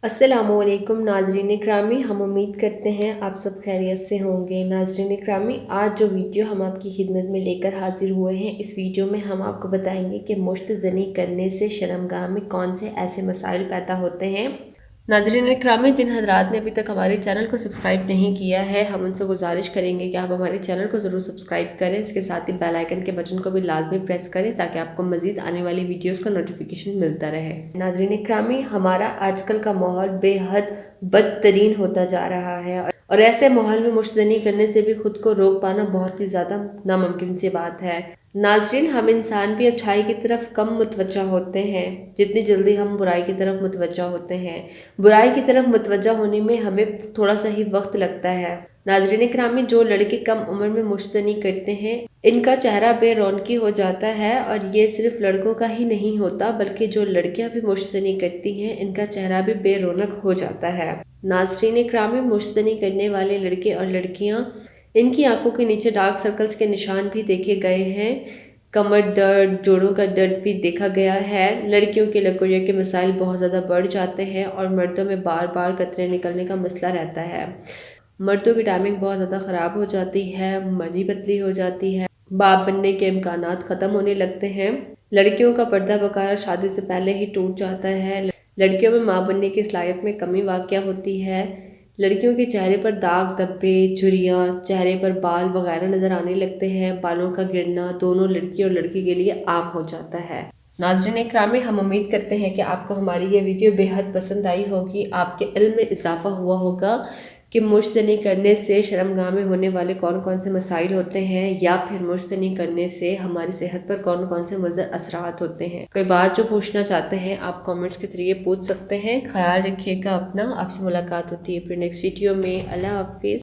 अस्सलामुअलैकुम नाजरीन इकरामी, हम उम्मीद करते हैं आप सब खैरियत से होंगे। नाजरीन इकरामी, आज जो वीडियो हम आपकी खिदमत में लेकर हाजिर हुए हैं, इस वीडियो में हम आपको बताएंगे कि मुश्त ज़नी करने से शर्मगाह में कौन से ऐसे मसाइल पैदा होते हैं। नाजरीन इकरामी, जिन हजरात ने अभी तक हमारे चैनल को सब्सक्राइब नहीं किया है, हम उनसे गुजारिश करेंगे कि आप हमारे चैनल को ज़रूर सब्सक्राइब करें। इसके साथ ही बेल आइकन के बटन को भी लाजमी प्रेस करें ताकि आपको मज़ीद आने वाली वीडियोस का नोटिफिकेशन मिलता रहे। नाजरीन इकरामी, हमारा आजकल का माहौल बेहद बदतरीन होता जा रहा है और ऐसे माहौल में मुश्तनी करने से भी खुद को रोक पाना बहुत ही ज़्यादा नामुमकिन सी बात है। नाजरीन, हम इंसान भी अच्छाई की तरफ कम मुतवज्जा होते हैं जितनी जल्दी हम बुराई की तरफ मुतवज्जा होते हैं। बुराई की तरफ मुतवज्जा होने में हमें थोड़ा सा ही वक्त लगता है। नाजरीन इकरामी, जो लड़के कम उम्र में मुश्तनी करते हैं, इनका चेहरा बेरौनकी हो जाता है और ये सिर्फ लड़कों का ही नहीं होता बल्कि जो लड़कियां भी मुश्तनी करती हैं, इनका चेहरा भी बेरौनक हो जाता है। नाजरीन इकरामी, मुश्तनी करने वाले लड़के और लड़कियां, इनकी आंखों के नीचे डार्क सर्कल्स के निशान भी देखे गए हैं। कमर दर्द, जोड़ों का दर्द भी देखा गया है। लड़कियों के लकोरिया के मसाइल बहुत ज़्यादा बढ़ जाते हैं और मर्दों में बार बार कतरे निकलने का मसला रहता है। मर्दों की टाइमिंग बहुत ज़्यादा ख़राब हो जाती है, मनी पतली हो जाती है, बाप बनने के इम्कानात ख़त्म होने लगते हैं। लड़कियों का पर्दा बकारा शादी से पहले ही टूट जाता है। लड़कियों में माँ बनने की सलाहियत में कमी वाक़या होती है। लड़कियों के चेहरे पर दाग धब्बे, झुर्रियाँ, चेहरे पर बाल वगैरह नज़र आने लगते हैं। बालों का गिरना दोनों लड़की और लड़की के लिए आम हो जाता है। नाज़रीन इकराम, हम उम्मीद करते हैं कि आपको हमारी ये वीडियो बेहद पसंद आई होगी, आपके इल्म में इजाफा हुआ होगा कि मुश्तनी करने से शर्मगाह में होने वाले कौन कौन से मसाइल होते हैं या फिर मुश्तनी करने से हमारी सेहत पर कौन कौन से मुज़र असरात होते हैं। कोई बात जो पूछना चाहते हैं आप कमेंट्स के जरिए पूछ सकते हैं। ख्याल रखिएगा अपना। आपसे मुलाकात होती है फिर नेक्स्ट वीडियो में। अल्लाह हाफिज़।